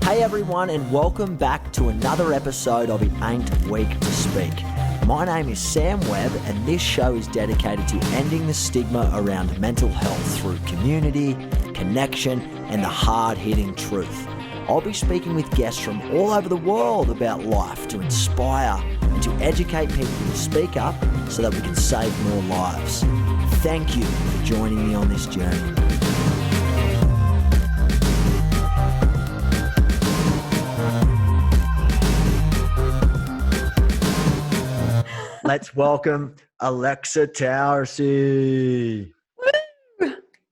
Hey everyone, and welcome back to another episode of It Ain't Weak to Speak. My name is Sam Webb, and this show is dedicated to ending the stigma around mental health through community, connection, and the hard-hitting truth. I'll be speaking with guests from all over the world about life to inspire and to educate people to speak up so that we can save more lives. Thank you for joining me on this journey. Let's welcome Alexa Towersey.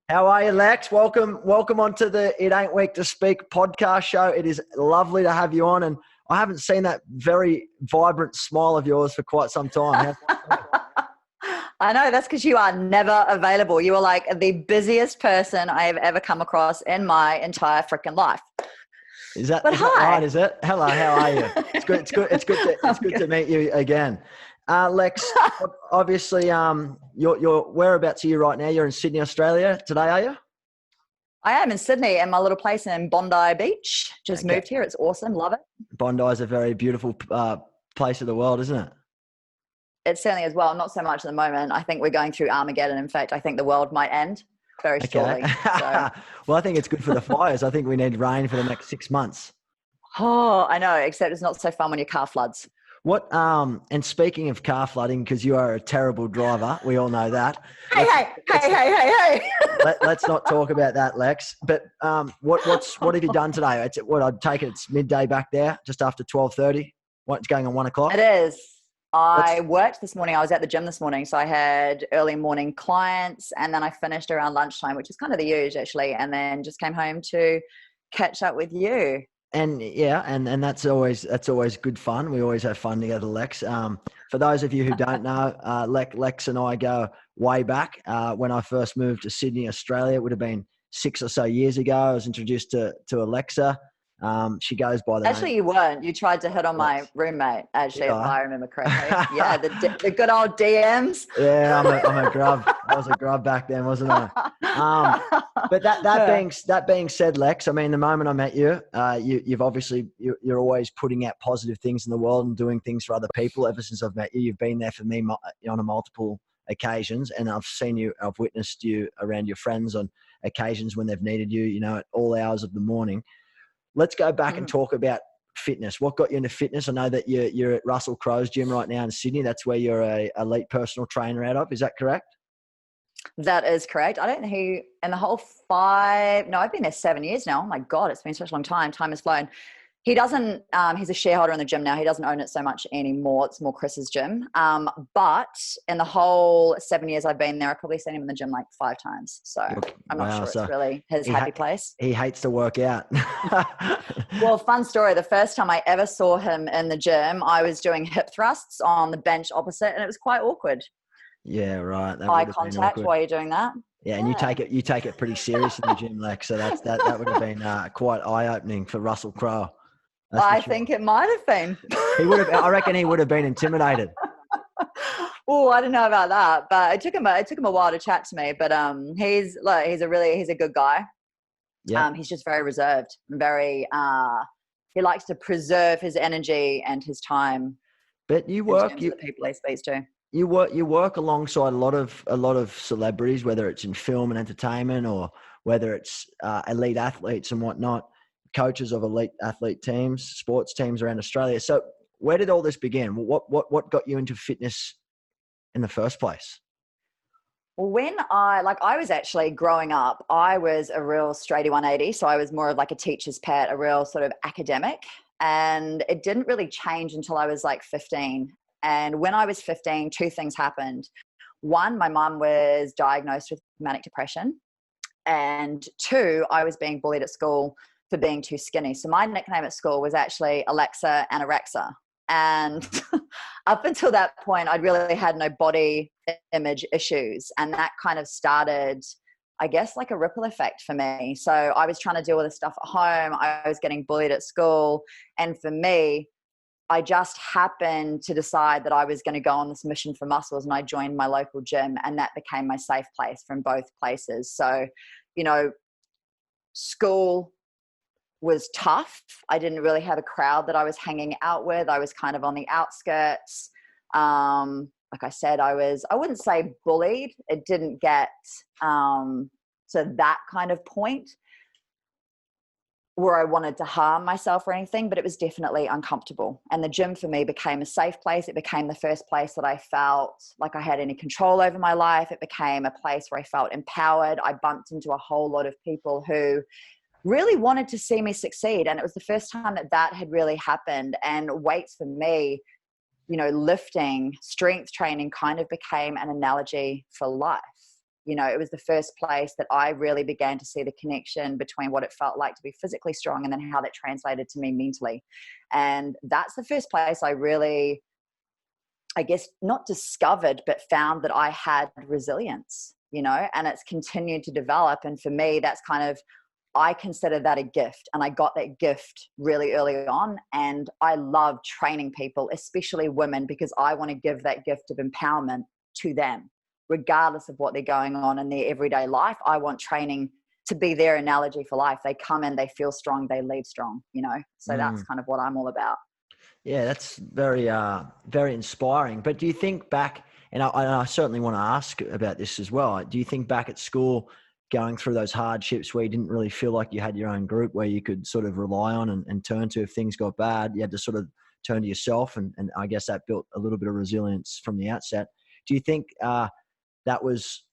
How are you, Lex? Welcome onto the It Ain't Weak to Speak podcast show. It is lovely to have you on, and I haven't seen that very vibrant smile of yours for quite some time. I know, that's because you are never available. You are like the busiest person I have ever come across in my entire freaking life. Is that right? Is it? Hello, how are you? It's good to meet you again. Lex, obviously, you're whereabouts are you right now? You're in Sydney, Australia today, are you? I am in Sydney, in my little place in Bondi Beach. Just moved here. It's awesome. Love it. Bondi is a very beautiful place of the world, isn't it? It certainly is. Well, not so much at the moment. I think we're going through Armageddon. In fact, I think the world might end very shortly. So. Well, I think it's good for the fires. I think we need rain for the next 6 months. Oh, I know, except it's not so fun when your car floods. What and speaking of car flooding, because you are a terrible driver, we all know that. Hey! Let's not talk about that, Lex. But what have you done today? I'd take it. It's midday back there, just after 12:30. What's going on 1 o'clock? It is. I worked this morning. I was at the gym this morning, so I had early morning clients, and then I finished around lunchtime, which is kind of the usual actually, and then just came home to catch up with you. And yeah, and that's always good fun. We always have fun together, Lex. For those of you who don't know, Lex and I go way back. When I first moved to Sydney, Australia, it would have been 6 or so years ago. I was introduced to Alexa. She goes by the Actually, name. you weren't. You tried to hit on my roommate, actually, if I remember correctly. Yeah, the good old DMs. Yeah, I'm a grub. I was a grub back then, wasn't I? But that being said, Lex, I mean, the moment I met you, you've obviously you're always putting out positive things in the world and doing things for other people. Ever since I've met you, you've been there for me on a multiple occasions, and I've witnessed you around your friends on occasions when they've needed you. You know, at all hours of the morning. Let's go back and talk about fitness. What got you into fitness? I know that you're at Russell Crowe's gym right now in Sydney. That's where you're a elite personal trainer out of. Is that correct? That is correct. I don't know who in the whole I've been there 7 years now. Oh my God, it's been such a long time. Time has flown. He doesn't, he's a shareholder in the gym now. He doesn't own it so much anymore. It's more Chris's gym. But in the whole 7 years I've been there, I've probably seen him in the gym like 5 times. So I'm not sure it's really his happy place. He hates to work out. Well, fun story. The first time I ever saw him in the gym, I was doing hip thrusts on the bench opposite, and it was quite awkward. Yeah, right. Eye contact while you're doing that. Yeah, and you take it pretty serious in the gym, Lex. So that would have been quite eye-opening for Russell Crowe. I think it might have been. I reckon he would have been intimidated. Oh, I don't know about that, but it took him a while to chat to me. But he's a good guy. Yeah. He's just very reserved, very. He likes to preserve his energy and his time. But the people he speaks to. You work alongside a lot of celebrities, whether it's in film and entertainment or whether it's elite athletes and whatnot. Coaches of elite athlete teams, sports teams around Australia. So where did all this begin? What got you into fitness in the first place? When I was actually growing up, I was a real straighty 180. So I was more of like a teacher's pet, a real sort of academic. And it didn't really change until I was like 15. And when I was 15, 2 things happened. One, my mum was diagnosed with manic depression. And 2, I was being bullied at school for being too skinny. So my nickname at school was actually Alexa Anorexia. And up until that point, I'd really had no body image issues. And that kind of started, I guess, like a ripple effect for me. So I was trying to deal with this stuff at home. I was getting bullied at school. And for me, I just happened to decide that I was going to go on this mission for muscles, and I joined my local gym, and that became my safe place from both places. So, you know, school, was tough. I didn't really have a crowd that I was hanging out with. I was kind of on the outskirts. Like I said, I wouldn't say bullied. It didn't get to that kind of point where I wanted to harm myself or anything, but it was definitely uncomfortable. And the gym for me became a safe place. It became the first place that I felt like I had any control over my life. It became a place where I felt empowered. I bumped into a whole lot of people who really wanted to see me succeed. And it was the first time that that had really happened. And weights for me, lifting, strength training kind of became an analogy for life. It was the first place that I really began to see the connection between what it felt like to be physically strong and then how that translated to me mentally. And that's the first place I really, I guess, not discovered, but found that I had resilience, and it's continued to develop. And for me, that's kind of, I consider that a gift, and I got that gift really early on. And I love training people, especially women, because I want to give that gift of empowerment to them, regardless of what they're going on in their everyday life. I want training to be their analogy for life. They come in, they feel strong, they leave strong, so that's kind of what I'm all about. Yeah, that's very, very inspiring. But do you think back, and I certainly want to ask about this as well, do you think back at school, going through those hardships where you didn't really feel like you had your own group where you could sort of rely on and turn to if things got bad, you had to sort of turn to yourself, and I guess that built a little bit of resilience from the outset. Do you think that was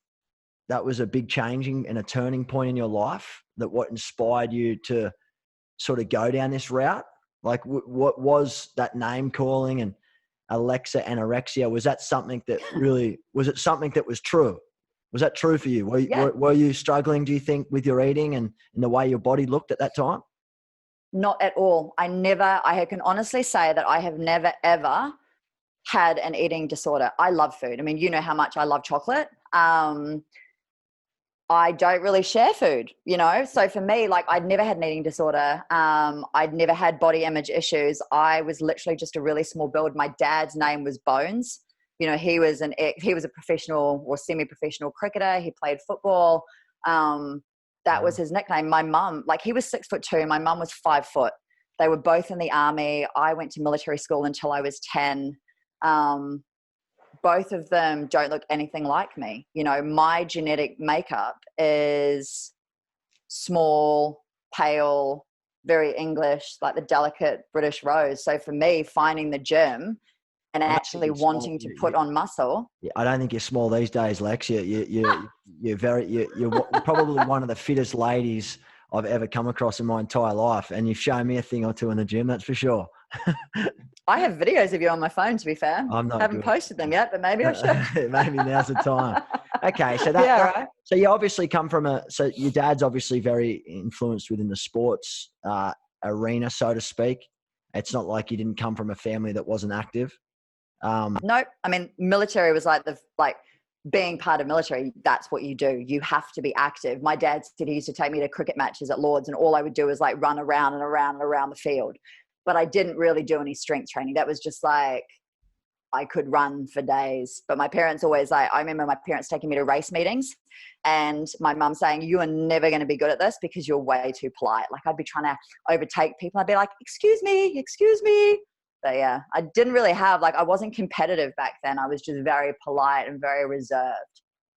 a big changing and a turning point in your life, that what inspired you to sort of go down this route? Like what was that name calling and Alexa anorexia? Was that something that really, was it something that was true? Was that true for you? Were you struggling, do you think, with your eating and the way your body looked at that time? Not at all. I can honestly say that I have never, ever had an eating disorder. I love food. I mean, you know how much I love chocolate. I don't really share food, So for me, like, I'd never had an eating disorder. I'd never had body image issues. I was literally just a really small build. My dad's name was Bones. He was a professional or semi-professional cricketer. He played football. That was his nickname. My mum, like, he was 6'2". My mum was 5 foot. They were both in the army. I went to military school until I was 10. Both of them don't look anything like me. My genetic makeup is small, pale, very English, like the delicate British rose. So for me, finding the gym and actually wanting to put on muscle. Yeah, I don't think you're small these days, Lex. You're probably one of the fittest ladies I've ever come across in my entire life. And you've shown me a thing or two in the gym, that's for sure. I have videos of you on my phone, to be fair. I haven't posted them yet, but maybe I should. Maybe now's the time. Okay, so right. So you obviously come from so your dad's obviously very influenced within the sports arena, so to speak. It's not like you didn't come from a family that wasn't active. Nope. I mean, military was like being part of military. That's what you do. You have to be active. My dad said he used to take me to cricket matches at Lord's, and all I would do is like run around and around and around the field. But I didn't really do any strength training. That was just like, I could run for days. But my parents always, I remember my parents taking me to race meetings and my mum saying, you are never going to be good at this because you're way too polite. Like, I'd be trying to overtake people. I'd be like, excuse me. But yeah, I didn't really have, I wasn't competitive back then. I was just very polite and very reserved.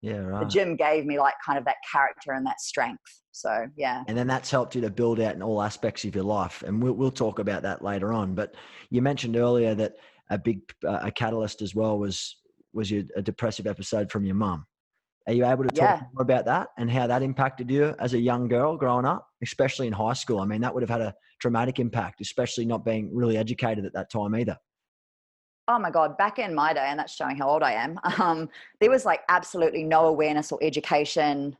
Yeah, right. The gym gave me kind of that character and that strength. So yeah. And then that's helped you to build out in all aspects of your life. And we'll talk about that later on. But you mentioned earlier that a big a catalyst as well was a depressive episode from your mum. Are you able to talk more about that and how that impacted you as a young girl growing up, especially in high school? I mean, that would have had a dramatic impact, especially not being really educated at that time either. Oh my God, back in my day, and that's showing how old I am, there was absolutely no awareness or education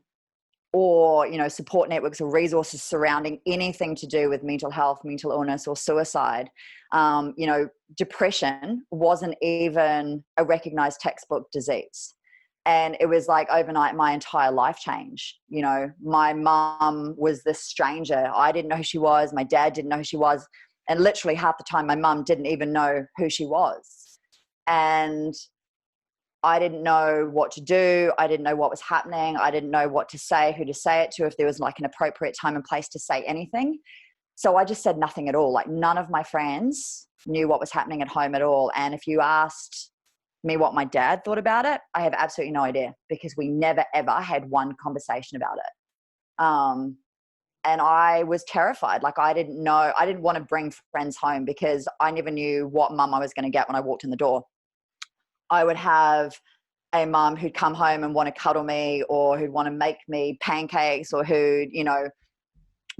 or, support networks or resources surrounding anything to do with mental health, mental illness, or suicide. Depression wasn't even a recognized textbook disease. And it was overnight, my entire life changed. My mom was this stranger. I didn't know who she was. My dad didn't know who she was. And literally half the time, my mum didn't even know who she was. And I didn't know what to do. I didn't know what was happening. I didn't know what to say, who to say it to, if there was an appropriate time and place to say anything. So I just said nothing at all. Like none of my friends knew what was happening at home at all. And if you asked me what my dad thought about it, I have absolutely no idea, because we never ever had one conversation about it. And I was terrified. Like I didn't want to bring friends home because I never knew what mum I was going to get when I walked in the door. I would have a mum who'd come home and want to cuddle me, or who'd want to make me pancakes, or who'd,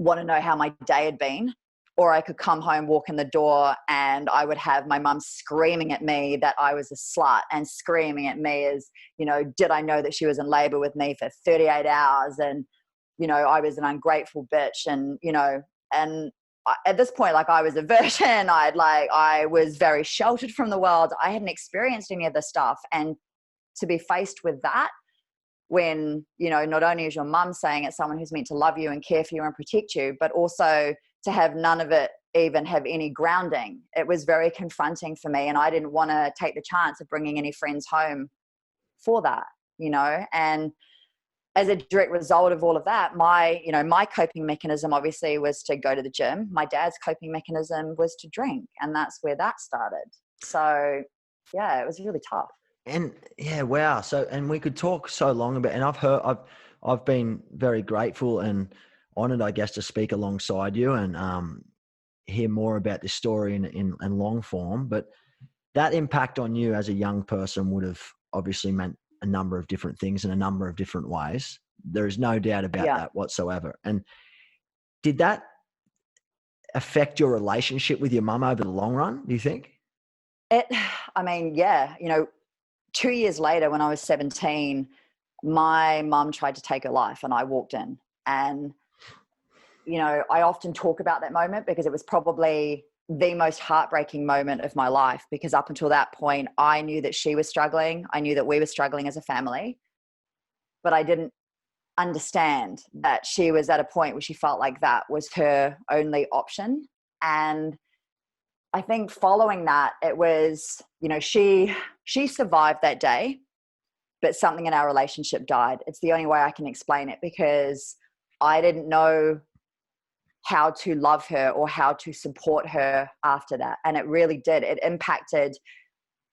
want to know how my day had been. Or I could come home, walk in the door, and I would have my mum screaming at me that I was a slut, and screaming at me as, did I know that she was in labor with me for 38 hours? And, I was an ungrateful bitch. And, at this point, like I was a virgin, I was very sheltered from the world. I hadn't experienced any of this stuff. And to be faced with that, when, not only is your mum saying it's someone who's meant to love you and care for you and protect you, but also to have none of it even have any grounding, it was very confronting for me. And I didn't want to take the chance of bringing any friends home for that, and as a direct result of all of that, my coping mechanism obviously was to go to the gym. My dad's coping mechanism was to drink, and that's where that started. So yeah, it was really tough. And yeah, wow. So, and we could talk so long about, and I've been very grateful and honored, I guess, to speak alongside you and hear more about this story in long form. But that impact on you as a young person would have obviously meant a number of different things in a number of different ways. There is no doubt about that whatsoever. And did that affect your relationship with your mum over the long run, do you think? Yeah. 2 years later, when I was 17, my mum tried to take her life, and I walked in. And, I often talk about that moment because it was probably the most heartbreaking moment of my life, because up until that point, I knew that she was struggling. I knew that we were struggling as a family, but I didn't understand that she was at a point where she felt like that was her only option. And I think following that, it was, she survived that day, but something in our relationship died. It's the only way I can explain it, because I didn't know how to love her or how to support her after that. And it really did. It impacted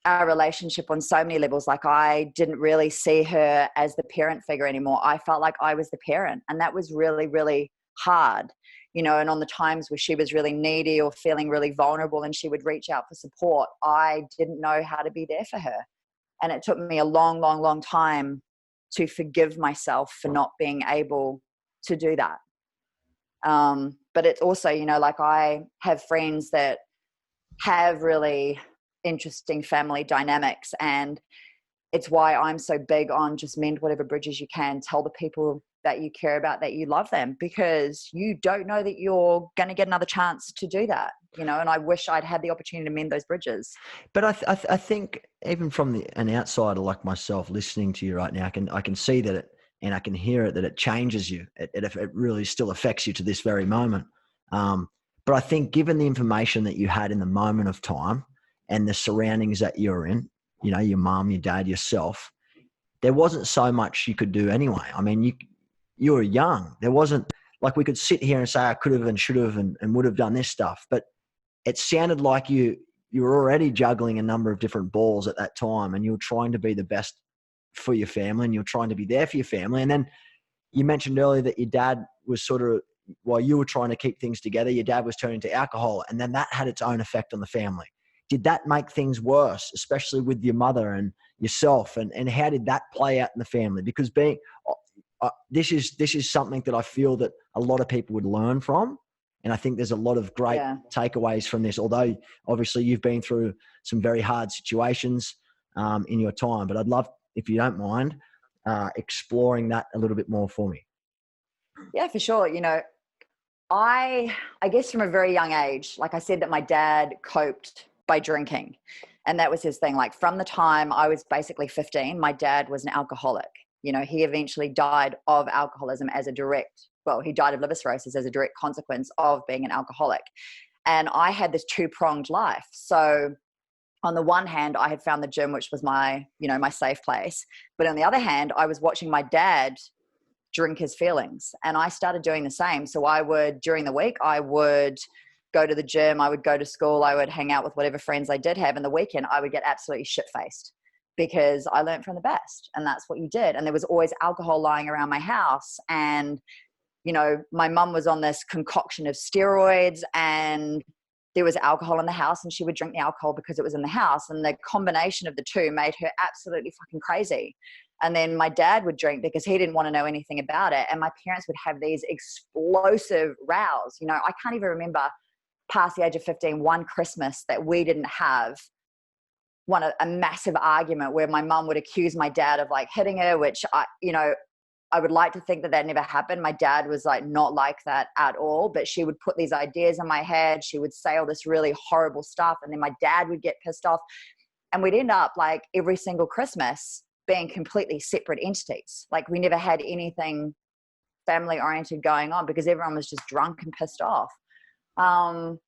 our relationship on so many levels. Like I didn't really see her as the parent figure anymore. I felt like I was the parent, and that was really, really hard. And on the times where she was really needy or feeling really vulnerable and she would reach out for support, I didn't know how to be there for her. And it took me a long, long, long time to forgive myself for not being able to do that. But it's also, like I have friends that have really interesting family dynamics, and it's why I'm so big on just mend whatever bridges you can. Tell the people that you care about that you love them, because you don't know that you're going to get another chance to do that, and I wish I'd had the opportunity to mend those bridges. But I think even from an outsider like myself listening to you right now, I can see that it, and I can hear it, that it changes you. It really still affects you to this very moment. But I think given the information that you had in the moment of time and the surroundings that you're in, your mum, your dad, yourself, there wasn't so much you could do anyway. I mean, you were young. There wasn't like we could sit here and say I could have and should have and would have done this stuff. But it sounded like you were already juggling a number of different balls at that time, and you were trying to be the best for your family, and you were trying to be there for your family. And then you mentioned earlier that your dad was sort of, while you were trying to keep things together, your dad was turning to alcohol, and then that had its own effect on the family. Did that make things worse, especially with your mother and yourself? And how did that play out in the family? Because this is something that I feel that a lot of people would learn from. And I think there's a lot of great takeaways from this, although obviously you've been through some very hard situations in your time. But I'd love, if you don't mind, exploring that a little bit more for me. Yeah, for sure. I guess from a very young age, like I said, that my dad coped by drinking. And that was his thing. Like from the time I was basically 15, my dad was an alcoholic. He eventually died of alcoholism he died of liver cirrhosis as a direct consequence of being an alcoholic. And I had this two-pronged life. So on the one hand, I had found the gym, which was my safe place. But on the other hand, I was watching my dad drink his feelings. And I started doing the same. So I would, during the week, I would go to the gym, I would go to school, I would hang out with whatever friends I did have. And the weekend, I would get absolutely shit-faced because I learned from the best. And that's what you did. And there was always alcohol lying around my house. And, you know, my mum was on this concoction of steroids, and there was alcohol in the house, and she would drink the alcohol because it was in the house. And the combination of the two made her absolutely fucking crazy. And then my dad would drink because he didn't want to know anything about it. And my parents would have these explosive rows. You know, I can't even remember past the age of 15, one Christmas that we didn't have a massive argument where my mum would accuse my dad of like hitting her, which I would like to think that never happened. My dad was like not like that at all, but she would put these ideas in my head. She would say all this really horrible stuff. And then my dad would get pissed off, and we'd end up like every single Christmas being completely separate entities. Like we never had anything family oriented going on because everyone was just drunk and pissed off. And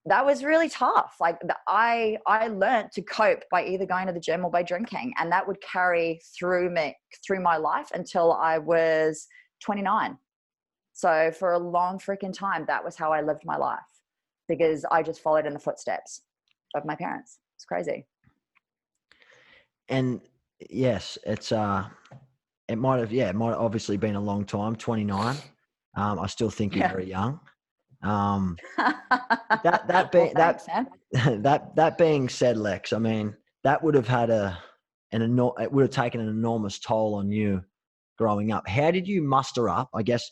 that was really tough. Like I learned to cope by either going to the gym or by drinking, and that would carry through my life until I was 29. So for a long freaking time, that was how I lived my life, because I just followed in the footsteps of my parents. It's crazy. And yes, it might have obviously been a long time, 29. I still think you're very young. That being said, Lex, I mean, that would have had it would have taken an enormous toll on you growing up. How did you muster up, I guess,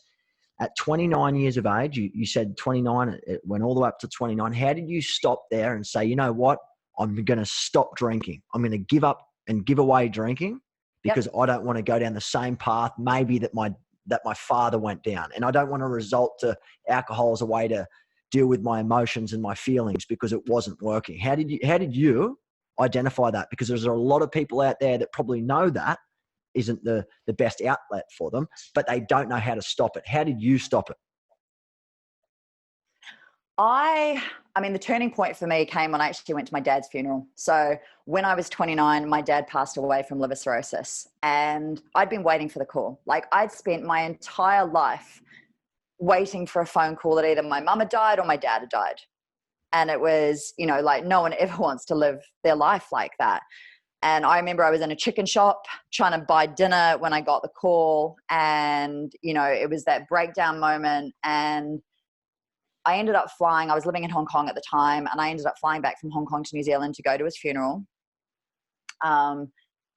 at 29 years of age? You said 29, it went all the way up to 29. How did you stop there and say, you know what, I'm going to stop drinking. I'm going to give up and give away drinking because I don't want to go down the same path maybe that my father went down. And I don't want to resort to alcohol as a way to deal with my emotions and my feelings because it wasn't working. How did you identify that? Because there's a lot of people out there that probably know that isn't the best outlet for them, but they don't know how to stop it. How did you stop it? I mean, the turning point for me came when I actually went to my dad's funeral. So when I was 29, my dad passed away from liver cirrhosis, and I'd been waiting for the call. Like I'd spent my entire life waiting for a phone call that either my mum had died or my dad had died. And it was, like no one ever wants to live their life like that. And I remember I was in a chicken shop trying to buy dinner when I got the call, and, it was that breakdown moment. And I ended up flying. I was living in Hong Kong at the time, and I ended up flying back from Hong Kong to New Zealand to go to his funeral.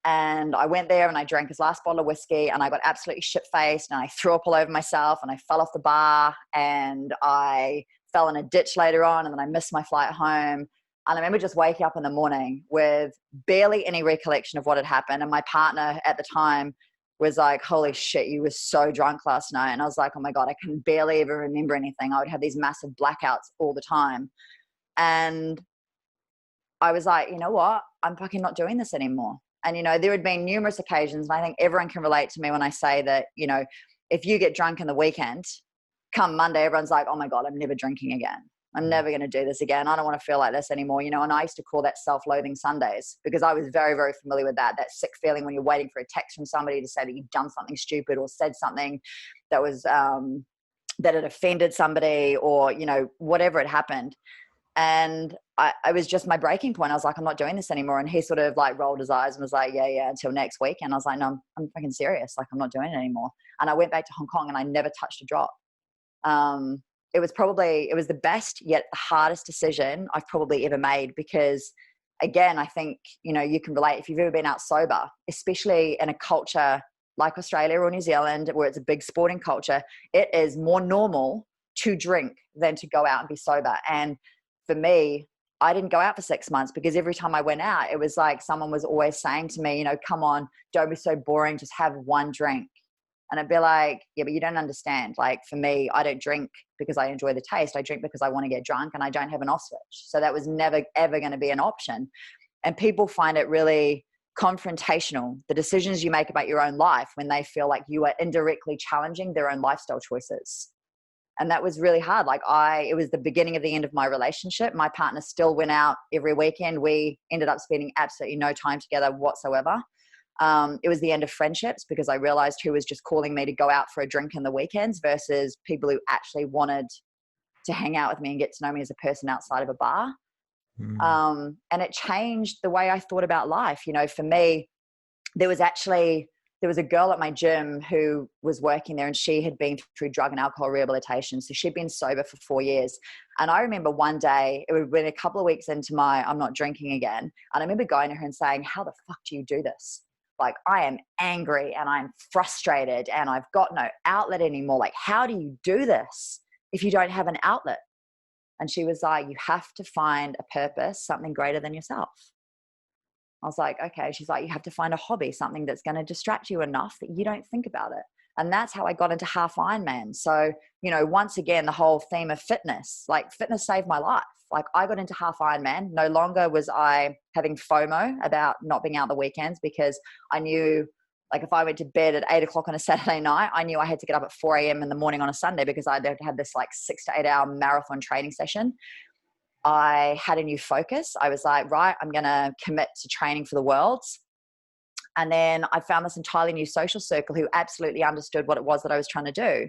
And I went there and I drank his last bottle of whiskey, and I got absolutely shit-faced, and I threw up all over myself, and I fell off the bar, and I fell in a ditch later on, and then I missed my flight home. And I remember just waking up in the morning with barely any recollection of what had happened. And my partner at the time was like, holy shit, you were so drunk last night. And I was like, oh my God, I can barely even remember anything. I would have these massive blackouts all the time. And I was like, you know what? I'm fucking not doing this anymore. And, there had been numerous occasions, and I think everyone can relate to me when I say that, if you get drunk in the weekend, come Monday, everyone's like, oh my God, I'm never drinking again. I'm never going to do this again. I don't want to feel like this anymore, And I used to call that self-loathing Sundays, because I was very, very familiar with that sick feeling when you're waiting for a text from somebody to say that you've done something stupid or said something that was, that had offended somebody, or, whatever had happened. And I was just my breaking point. I was like, I'm not doing this anymore. And he sort of like rolled his eyes and was like, yeah, until next week. And I was like, no, I'm fucking serious. Like, I'm not doing it anymore. And I went back to Hong Kong, and I never touched a drop. It was the best yet the hardest decision I've probably ever made, because again, I think, you can relate if you've ever been out sober, especially in a culture like Australia or New Zealand, where it's a big sporting culture. It is more normal to drink than to go out and be sober. And for me, I didn't go out for 6 months, because every time I went out, it was like someone was always saying to me, come on, don't be so boring, just have one drink. And I'd be like, yeah, but you don't understand. Like for me, I don't drink because I enjoy the taste. I drink because I want to get drunk, and I don't have an off switch. So that was never, ever going to be an option. And people find it really confrontational, the decisions you make about your own life, when they feel like you are indirectly challenging their own lifestyle choices. And that was really hard. Like it was the beginning of the end of my relationship. My partner still went out every weekend. We ended up spending absolutely no time together whatsoever. It was the end of friendships because I realized who was just calling me to go out for a drink in the weekends versus people who actually wanted to hang out with me and get to know me as a person outside of a bar. And it changed the way I thought about life. You know, for me, there was a girl at my gym who was working there, and she had been through drug and alcohol rehabilitation. So she'd been sober for 4 years. And I remember one day, it would have been a couple of weeks into my I'm not drinking again. And I remember going to her and saying, how the fuck do you do this? Like, I am angry and I'm frustrated and I've got no outlet anymore. Like, how do you do this if you don't have an outlet? And she was like, you have to find a purpose, something greater than yourself. I was like, okay. She's like, you have to find a hobby, something that's going to distract you enough that you don't think about it. And that's how I got into half Ironman. So, you know, once again, the whole theme of fitness, like fitness saved my life. Like I got into half Ironman. No longer was I having FOMO about not being out the weekends because I knew, like, if I went to bed at 8 o'clock on a Saturday night, I knew I had to get up at 4 a.m. in the morning on a Sunday because I had this like 6 to 8 hour marathon training session. I had a new focus. I was like, right, I'm going to commit to training for the Worlds. And then I found this entirely new social circle who absolutely understood what it was that I was trying to do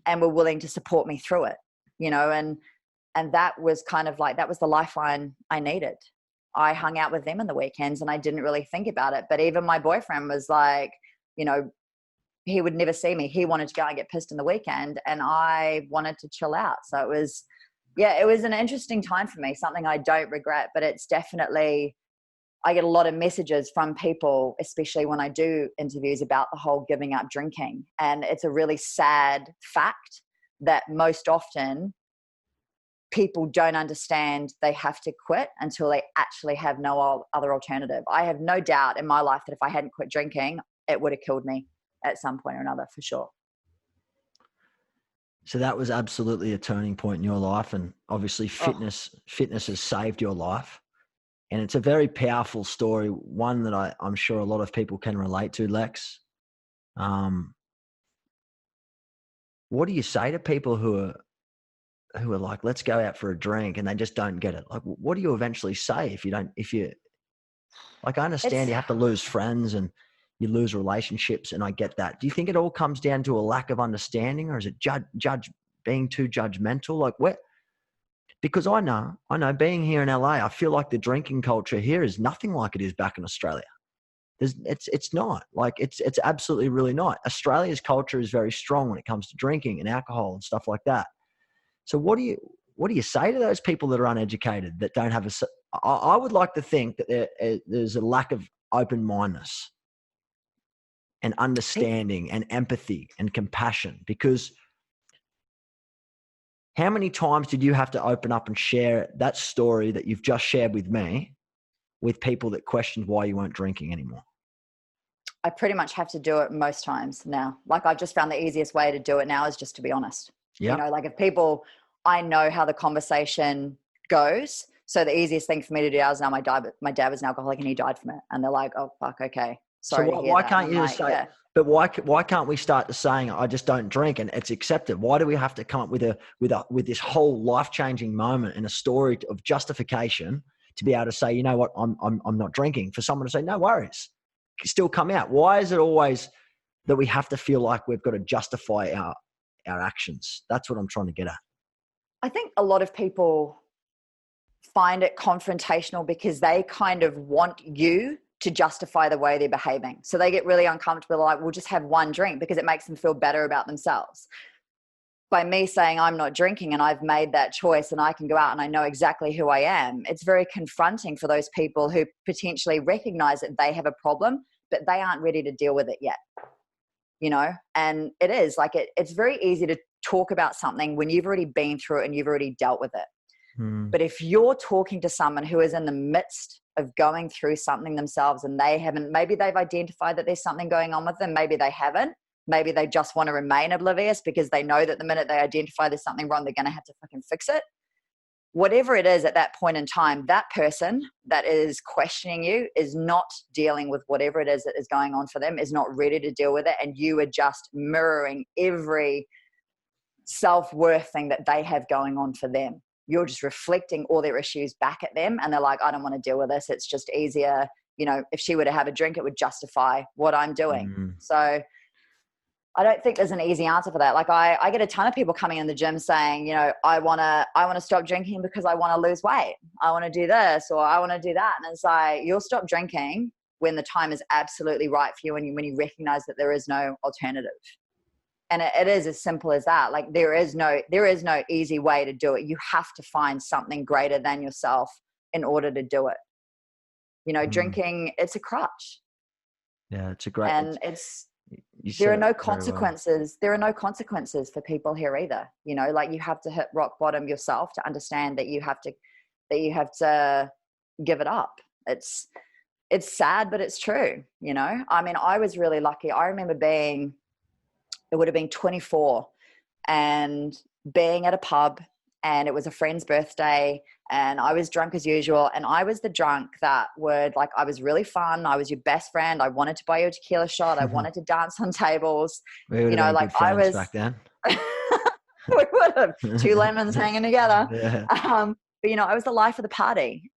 and were willing to support me through it, you know, and that was kind of like, that was the lifeline I needed. I hung out with them on the weekends and I didn't really think about it. But even my boyfriend was like, you know, he would never see me. He wanted to go and get pissed in the weekend and I wanted to chill out. So it was, yeah, it was an interesting time for me, something I don't regret, but it's definitely, I get a lot of messages from people, especially when I do interviews about the whole giving up drinking. And it's a really sad fact that most often people don't understand they have to quit until they actually have no other alternative. I have no doubt in my life that if I hadn't quit drinking, it would have killed me at some point or another, for sure. So that was absolutely a turning point in your life. And obviously fitness has saved your life. And it's a very powerful story, one that I'm sure a lot of people can relate to, Lex. What do you say to people who are like, let's go out for a drink, and they just don't get it? Like, what do you eventually say like, I understand you have to lose friends and you lose relationships, and I get that. Do you think it all comes down to a lack of understanding, or is it being too judgmental? Like, what? Because I know being here in LA, I feel like the drinking culture here is nothing like it is back in Australia. It's not. Like, it's absolutely really not. Australia's culture is very strong when it comes to drinking and alcohol and stuff like that. So what do you say to those people that are uneducated, that don't have I would like to think that there's a lack of open-mindedness and understanding and empathy and compassion, because how many times did you have to open up and share that story that you've just shared with me with people that questioned why you weren't drinking anymore? I pretty much have to do it most times now. Like, I've just found the easiest way to do it now is just to be honest. Yeah. You know, like, if people, I know how the conversation goes. So the easiest thing for me to do is now, my dad was an alcoholic and he died from it. And they're like, oh, fuck, okay. Sorry to hear why that. Can't you just say, yeah. But why can't we start to saying, I just don't drink and it's accepted? Why do we have to come up with this whole life-changing moment and a story of justification to be able to say, you know what, I'm not drinking, for someone to say, no worries, still come out? Why is it always that we have to feel like we've got to justify our actions? That's what I'm trying to get at. I think a lot of people find it confrontational because they kind of want you to justify the way they're behaving. So they get really uncomfortable, like, we'll just have one drink because it makes them feel better about themselves. By me saying I'm not drinking and I've made that choice and I can go out and I know exactly who I am, it's very confronting for those people who potentially recognize that they have a problem, but they aren't ready to deal with it yet. You know, and it is like, it's very easy to talk about something when you've already been through it and you've already dealt with it. But if you're talking to someone who is in the midst of going through something themselves and maybe they've identified that there's something going on with them, maybe they haven't, maybe they just want to remain oblivious because they know that the minute they identify there's something wrong, they're going to have to fucking fix it. Whatever it is at that point in time, that person that is questioning you is not dealing with whatever it is that is going on for them, is not ready to deal with it. And you are just mirroring every self-worth thing that they have going on for them. You're just reflecting all their issues back at them. And they're like, I don't want to deal with this. It's just easier you know, if she were to have a drink, it would justify what I'm doing. So I don't think there's an easy answer for that. Like I get a ton of people coming in the gym saying, you know, I want to stop drinking because I want to lose weight. I want to do this, or I want to do that. And it's like, you'll stop drinking when the time is absolutely right for you, and when you recognize that there is no alternative. And it is as simple as that. Like there is no easy way to do it. You have to find something greater than yourself in order to do it. You know, drinking, it's a crutch. Yeah, it's a great, and there are no consequences. There are no consequences for people here either. You know, like you have to hit rock bottom yourself to understand that you have to give it up. It's sad, but it's true. You know, I mean, I was really lucky. I remember it would have been 24 and being at a pub, and it was a friend's birthday, and I was drunk as usual. And I was the drunk that would, like, I was really fun. I was your best friend. I wanted to buy you a tequila shot. I wanted to dance on tables. We would have been good friends back then. We would have. 2 lemons hanging together. Yeah. But, you know, I was the life of the party.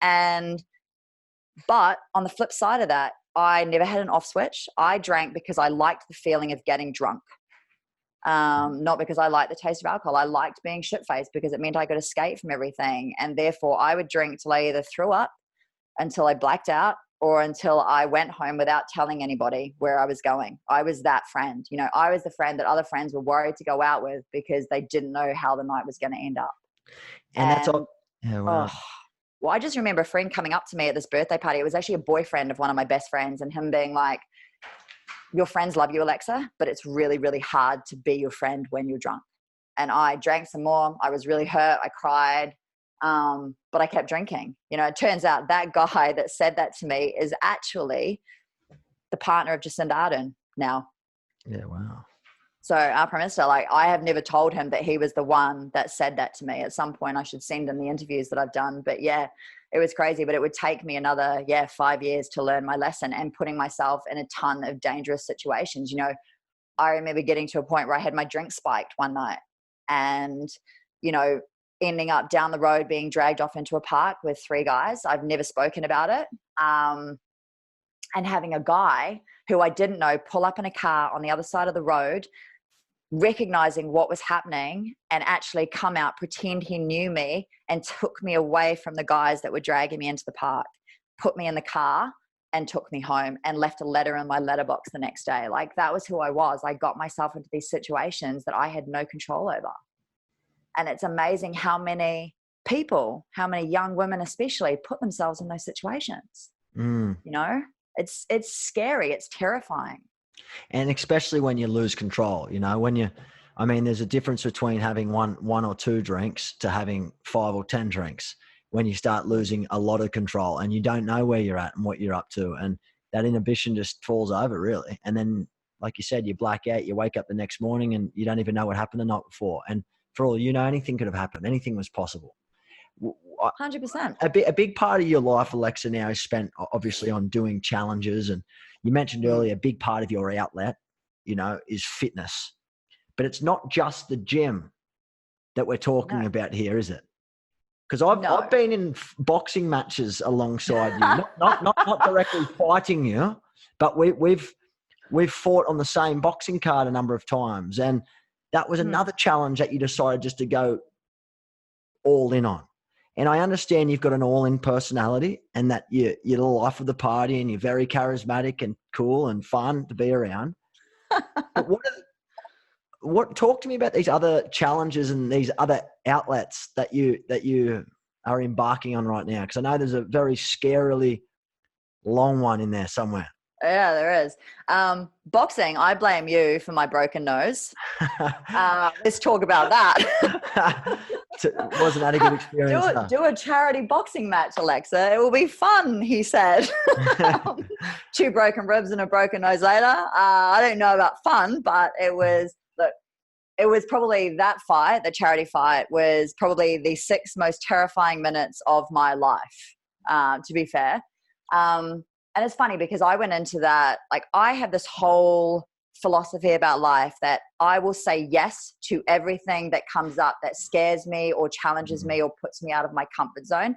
But on the flip side of that, I never had an off switch. I drank because I liked the feeling of getting drunk. Not because I liked the taste of alcohol. I liked being shit-faced because it meant I could escape from everything. And therefore I would drink till I either threw up, until I blacked out, or until I went home without telling anybody where I was going. I was that friend. You know, I was the friend that other friends were worried to go out with because they didn't know how the night was going to end up. And that's all. Yeah, wow. Well, I just remember a friend coming up to me at this birthday party. It was actually a boyfriend of one of my best friends, and him being like, your friends love you, Alexa, but it's really, really hard to be your friend when you're drunk. And I drank some more. I was really hurt. I cried, but I kept drinking. You know, it turns out that guy that said that to me is actually the partner of Jacinda Ardern now. Yeah, wow. So our Prime Minister, like, I have never told him that he was the one that said that to me. At some point I should send him the interviews that I've done. But yeah, it was crazy. But it would take me another, 5 years to learn my lesson, and putting myself in a ton of dangerous situations. You know, I remember getting to a point where I had my drink spiked one night, and, you know, ending up down the road being dragged off into a park with 3 guys. I've never spoken about it. And having a guy who I didn't know pull up in a car on the other side of the road, recognizing what was happening, and actually come out, pretend he knew me, and took me away from the guys that were dragging me into the park, put me in the car and took me home, and left a letter in my letterbox the next day. Like, that was who I was. I got myself into these situations that I had no control over. And it's amazing how many people, how many young women especially, put themselves in those situations. You know, it's scary. It's terrifying. And especially when you lose control, you know, there's a difference between having one or 2 drinks to having 5 or 10 drinks, when you start losing a lot of control and you don't know where you're at and what you're up to. And that inhibition just falls over, really. And then, like you said, you black out, you wake up the next morning and you don't even know what happened the night before. And for all you know, anything could have happened. Anything was possible. 100%. A big part of your life, Alexa, now is spent obviously on doing challenges. And you mentioned earlier, a big part of your outlet, you know, is fitness. But it's not just the gym that we're talking about here, is it? Because I've been in boxing matches alongside you, not directly fighting you, but we've fought on the same boxing card a number of times, and that was another challenge that you decided just to go all in on. And I understand you've got an all-in personality, and that you're the life of the party, and you're very charismatic and cool and fun to be around. But talk to me about these other challenges and these other outlets that you are embarking on right now? Because I know there's a very scarily long one in there somewhere. Yeah, there is. Boxing, I blame you for my broken nose. Let's talk about that. Wasn't that a good experience? Do a charity boxing match, Alexa. It will be fun, he said. 2 broken ribs and a broken nose later. I don't know about fun, but it was probably that fight, the charity fight, was probably the 6 most terrifying minutes of my life, to be fair. And it's funny because I went into that, like, I have this whole philosophy about life that I will say yes to everything that comes up that scares me or challenges me or puts me out of my comfort zone,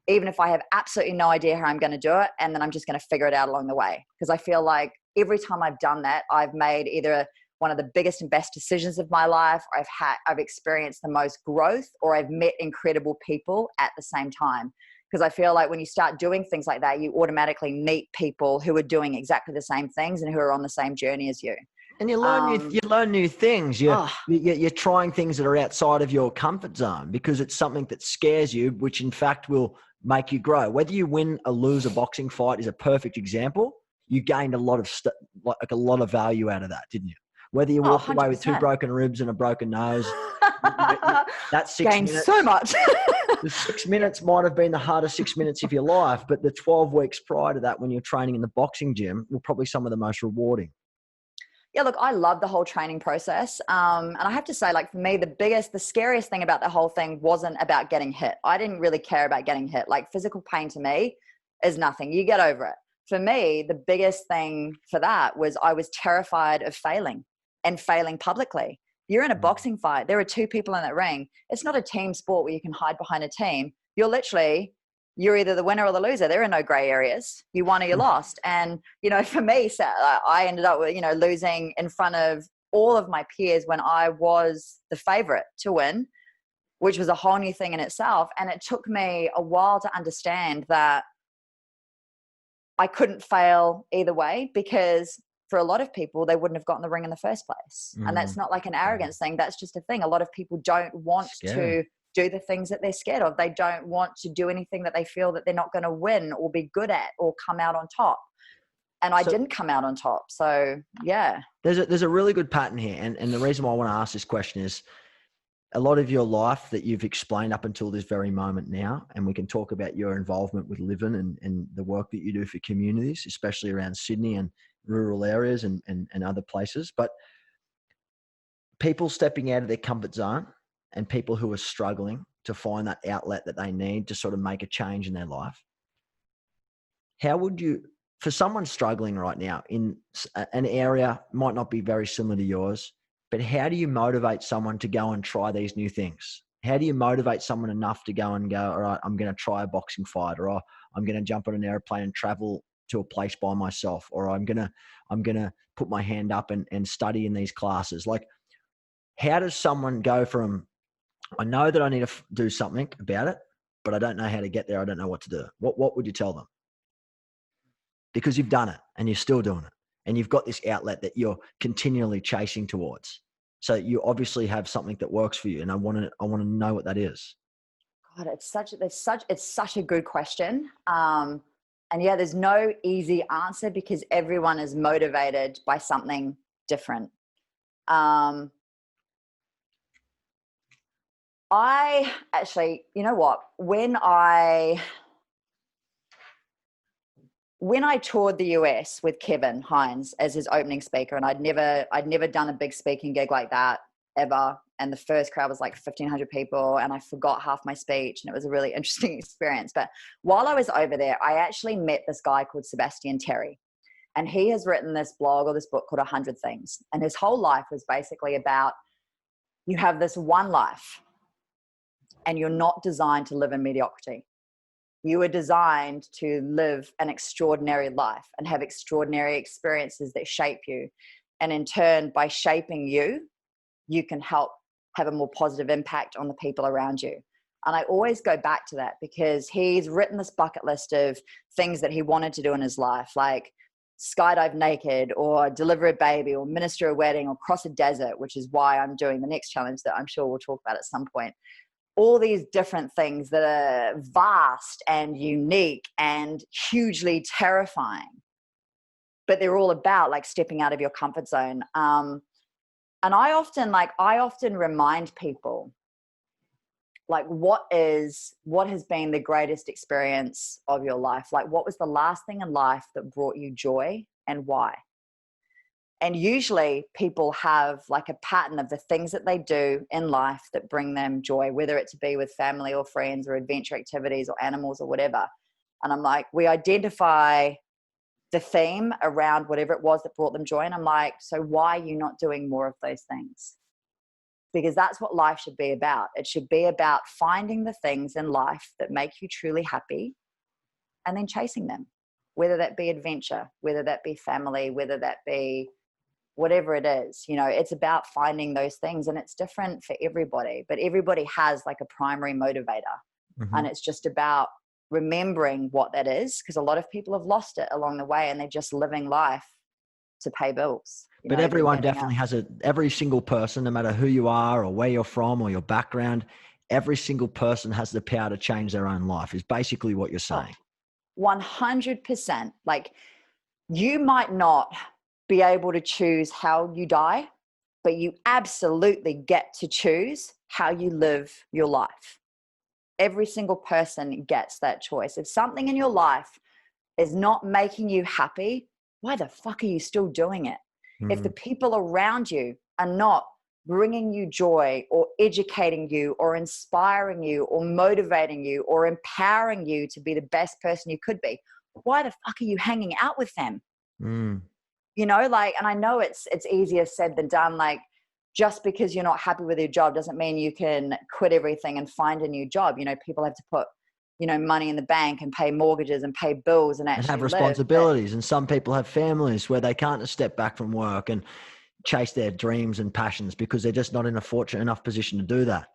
even if I have absolutely no idea how I'm going to do it. And then I'm just going to figure it out along the way. Because I feel like every time I've done that, I've made either one of the biggest and best decisions of my life, or I've experienced the most growth, or I've met incredible people at the same time. Because I feel like when you start doing things like that, you automatically meet people who are doing exactly the same things and who are on the same journey as you. And you learn new things. You're trying things that are outside of your comfort zone because it's something that scares you, which in fact will make you grow. Whether you win or lose a boxing fight is a perfect example. You gained a lot of value out of that, didn't you? Whether you walked away with 2 broken ribs and a broken nose, that's 6 gained minutes. So much. The 6 minutes might have been the hardest 6 minutes of your life, but the 12 weeks prior to that, when you're training in the boxing gym, were probably some of the most rewarding. Yeah, look, I love the whole training process. And I have to say, like, for me, the scariest thing about the whole thing wasn't about getting hit. I didn't really care about getting hit. Like, physical pain to me is nothing. You get over it. For me, the biggest thing for that was I was terrified of failing and failing publicly. You're in a boxing fight. There are 2 people in that ring. It's not a team sport where you can hide behind a team. You're either the winner or the loser. There are no gray areas. You won or you lost. And, for me, so I ended up with, losing in front of all of my peers when I was the favorite to win, which was a whole new thing in itself. And it took me a while to understand that I couldn't fail either way, because for a lot of people, they wouldn't have gotten the ring in the first place. And that's not like an arrogance thing. That's just a thing. A lot of people don't want to do the things that they're scared of. They don't want to do anything that they feel that they're not going to win or be good at or come out on top. And I didn't come out on top. So, yeah. There's a really good pattern here. And the reason why I want to ask this question is a lot of your life that you've explained up until this very moment now, and we can talk about your involvement with Living and the work that you do for communities, especially around Sydney and rural areas and other places. But people stepping out of their comfort zone and people who are struggling to find that outlet that they need to sort of make a change in their life. How would you, for someone struggling right now in an area, might not be very similar to yours, but how do you motivate someone to go and try these new things? How do you motivate someone enough to go, all right, I'm going to try a boxing fight, or I'm going to jump on an airplane and travel to a place by myself, or I'm going to put my hand up and study in these classes? Like, how does someone go from, I know that I need to do something about it, but I don't know how to get there. I don't know what to do. What would you tell them? Because you've done it and you're still doing it, and you've got this outlet that you're continually chasing towards. So you obviously have something that works for you, and I want to know what that is. God, it's such a good question. And yeah, there's no easy answer because everyone is motivated by something different. I actually, you know what? When I toured the US with Kevin Hines as his opening speaker, and I'd never done a big speaking gig like that ever. And the first crowd was like 1,500 people, and I forgot half my speech, and it was a really interesting experience. But while I was over there, I actually met this guy called Sebastian Terry, and he has written this blog or this book called 100 Things. And his whole life was basically about, you have this one life, and you're not designed to live in mediocrity. You were designed to live an extraordinary life and have extraordinary experiences that shape you. And in turn, by shaping you, you can help have a more positive impact on the people around you. And I always go back to that because he's written this bucket list of things that he wanted to do in his life, like skydive naked, or deliver a baby, or minister a wedding, or cross a desert, which is why I'm doing the next challenge that I'm sure we'll talk about at some point. All these different things that are vast and unique and hugely terrifying, but they're all about like stepping out of your comfort zone. And I often remind people, like, what has been the greatest experience of your life? Like, what was the last thing in life that brought you joy, and why? And usually people have like a pattern of the things that they do in life that bring them joy, whether it to be with family or friends or adventure activities or animals or whatever. And I'm like, we identify the theme around whatever it was that brought them joy. And I'm like, so why are you not doing more of those things? Because that's what life should be about. It should be about finding the things in life that make you truly happy and then chasing them, whether that be adventure, whether that be family, whether that be whatever it is. You know, it's about finding those things, and it's different for everybody, but everybody has like a primary motivator. And it's just about remembering what that is, because a lot of people have lost it along the way and they're just living life to pay bills. But everyone definitely has every single person, no matter who you are or where you're from or your background, every single person has the power to change their own life, is basically what you're saying. 100%. Like, you might not be able to choose how you die, but you absolutely get to choose how you live your life. Every single person gets that choice. If something in your life is not making you happy, why the fuck are you still doing it? If the people around you are not bringing you joy or educating you or inspiring you or motivating you or empowering you to be the best person you could be, why the fuck are you hanging out with them? You know, like, and I know it's easier said than done. Like, just because you're not happy with your job doesn't mean you can quit everything and find a new job. You know, people have to put, you know, money in the bank and pay mortgages and pay bills and actually have responsibilities. And some people have families where they can't step back from work and chase their dreams and passions because they're just not in a fortunate enough position to do that.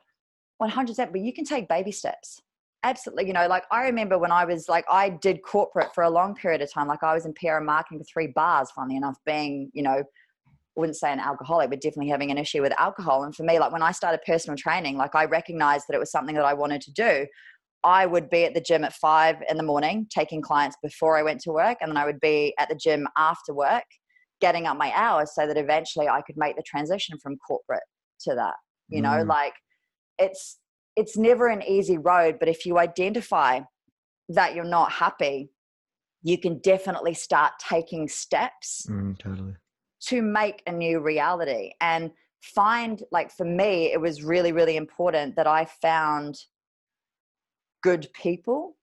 100%. But you can take baby steps. Absolutely. You know, like, I remember when I was like, I did corporate for a long period of time. Like, I was in PR and marketing for 3 bars, funnily enough, being, you know, I wouldn't say an alcoholic, but definitely having an issue with alcohol. And for me, like, when I started personal training, like, I recognized that it was something that I wanted to do. I would be at the gym at 5 a.m, taking clients before I went to work. And then I would be at the gym after work, getting up my hours so that eventually I could make the transition from corporate to that. You know, like, it's never an easy road, but if you identify that you're not happy, you can definitely start taking steps Totally. to make a new reality. And find, like, for me, it was really, really important that I found good people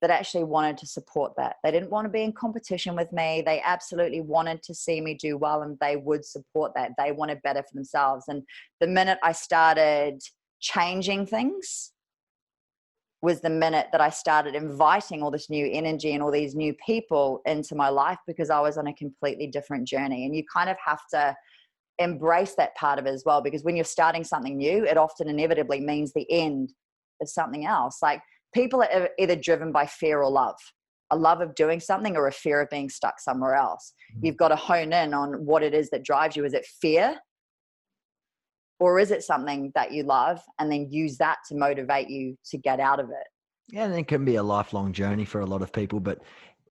that actually wanted to support that. They didn't want to be in competition with me. They absolutely wanted to see me do well, and they would support that. They wanted better for themselves. And the minute I started changing things was the minute that I started inviting all this new energy and all these new people into my life, because I was on a completely different journey. And you kind of have to embrace that part of it as well, because when you're starting something new, it often inevitably means the end of something else. Like, people are either driven by fear or love, a love of doing something or a fear of being stuck somewhere else. You've got to hone in on what it is that drives you. Is it fear, or is it something that you love, and then use that to motivate you to get out of it? Yeah, and it can be a lifelong journey for a lot of people, but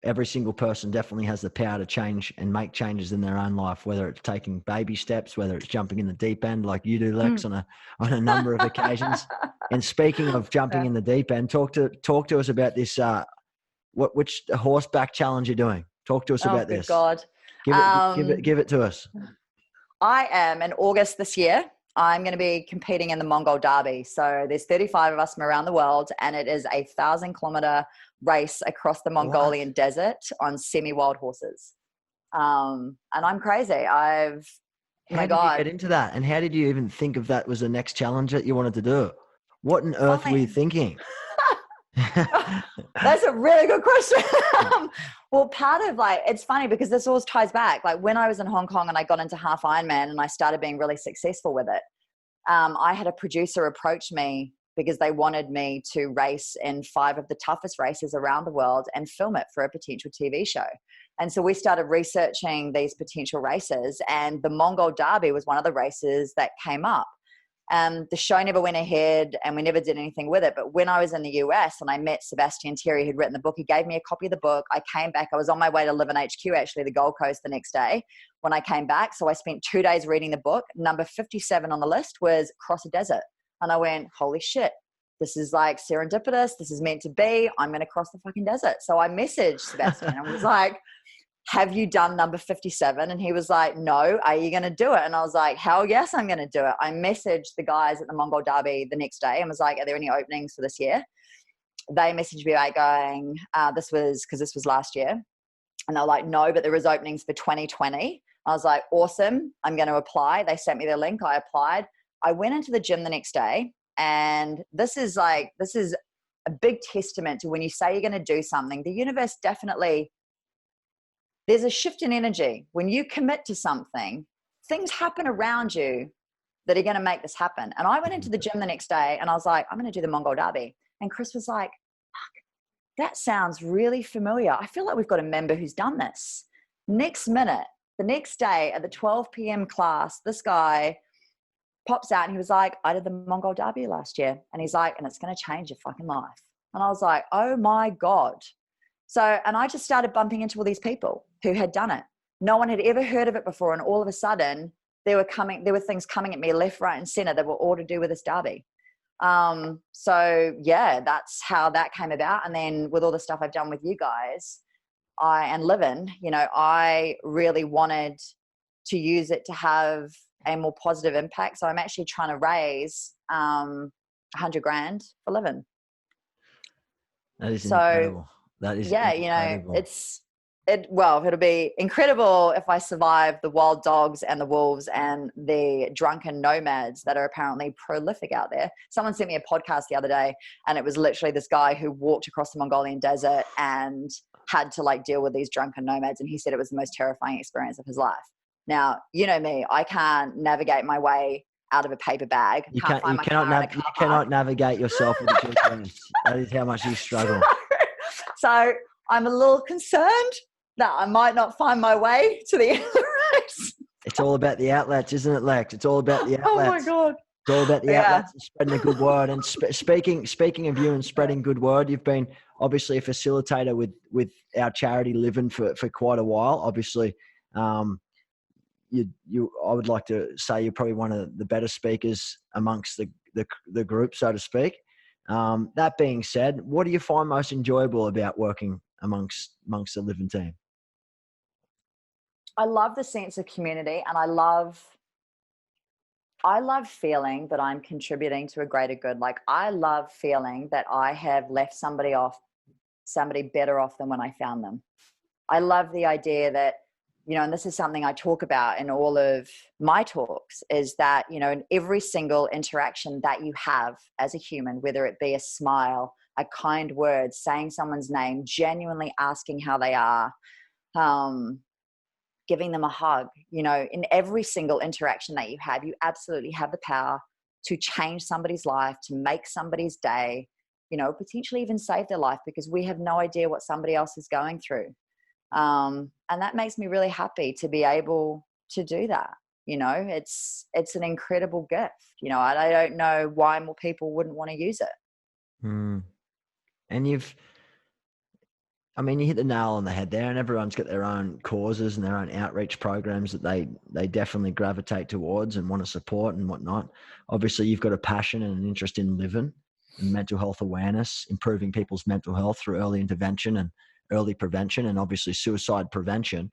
every single person definitely has the power to change and make changes in their own life, whether it's taking baby steps, whether it's jumping in the deep end like you do, Lex, on a number of occasions. And speaking of jumping in the deep end, talk to us about this. Which horseback challenge you're doing? Talk to us about this. Oh, God. Give it to us. I am in August this year. I'm going to be competing in the Mongol Derby. So there's 35 of us from around the world, and it is a 1,000-kilometer race across the Mongolian desert on semi-wild horses. And I'm crazy. How did you get into that? And how did you even think of that was the next challenge that you wanted to do? What on earth were you thinking? That's a really good question. Well, part of, like, it's funny because this always ties back. Like, when I was in Hong Kong and I got into half Ironman and I started being really successful with it, I had a producer approach me because they wanted me to race in 5 of the toughest races around the world and film it for a potential TV show. And so we started researching these potential races, and the Mongol Derby was one of the races that came up. The show never went ahead and we never did anything with it. But when I was in the US and I met Sebastian Terry, who'd written the book, he gave me a copy of the book. I came back. I was on my way to live in HQ, actually, the Gold Coast, the next day when I came back. So I spent 2 days reading the book. Number 57 on the list was Cross a Desert. And I went, holy shit, this is like serendipitous. This is meant to be. I'm going to cross the fucking desert. So I messaged Sebastian and was like, have you done number 57? And he was like, no, are you going to do it? And I was like, hell yes, I'm going to do it. I messaged the guys at the Mongol Derby the next day and was like, are there any openings for this year? They messaged me back going, this was last year. And they're like, no, but there is openings for 2020. I was like, awesome. I'm going to apply. They sent me the link. I applied. I went into the gym the next day. And this is a big testament to when you say you're going to do something, the universe definitely, there's a shift in energy. When you commit to something, things happen around you that are going to make this happen. And I went into the gym the next day and I was like, I'm going to do the Mongol Derby. And Chris was like, that sounds really familiar. I feel like we've got a member who's done this. Next minute, the next day at the 12 p.m. class, this guy pops out and he was like, I did the Mongol Derby last year. And he's like, and it's going to change your fucking life. And I was like, oh my God. So, and I just started bumping into all these people who had done it. No one had ever heard of it before. And all of a sudden there were things coming at me left, right, and center that were all to do with this derby. So yeah, that's how that came about. And then with all the stuff I've done with you guys, and living, I really wanted to use it to have a more positive impact. So I'm actually trying to raise, $100,000 for living. That is incredible. That is incredible. It'll be incredible if I survive the wild dogs and the wolves and the drunken nomads that are apparently prolific out there. Someone sent me a podcast the other day and it was literally this guy who walked across the Mongolian desert and had to deal with these drunken nomads. And he said it was the most terrifying experience of his life. Now, you know me, I can't navigate my way out of a paper bag. You cannot navigate yourself with a GPS. That is how much you struggle. So I'm a little concerned that I might not find my way to the end of the race. It's all about the outlets, isn't it, Lex? It's all about the outlets. Oh my God. It's all about the outlets and spreading a good word. And speaking of you and spreading good word, you've been obviously a facilitator with our charity Living for quite a while. Obviously, I would like to say you're probably one of the better speakers amongst the group, so to speak. That being said, what do you find most enjoyable about working amongst the Living team? I love the sense of community, and I love feeling that I'm contributing to a greater good. I love feeling that I have left somebody better off than when I found them. I love the idea that, and this is something I talk about in all of my talks, is that, in every single interaction that you have as a human, whether it be a smile, a kind word, saying someone's name, genuinely asking how they are, giving them a hug, in every single interaction that you have, you absolutely have the power to change somebody's life, to make somebody's day, potentially even save their life, because we have no idea what somebody else is going through. And that makes me really happy to be able to do that. It's an incredible gift. I don't know why more people wouldn't want to use it. And you hit the nail on the head there, and everyone's got their own causes and their own outreach programs that they definitely gravitate towards and want to support and whatnot. Obviously, you've got a passion and an interest in living and mental health awareness, improving people's mental health through early intervention and early prevention, and obviously suicide prevention.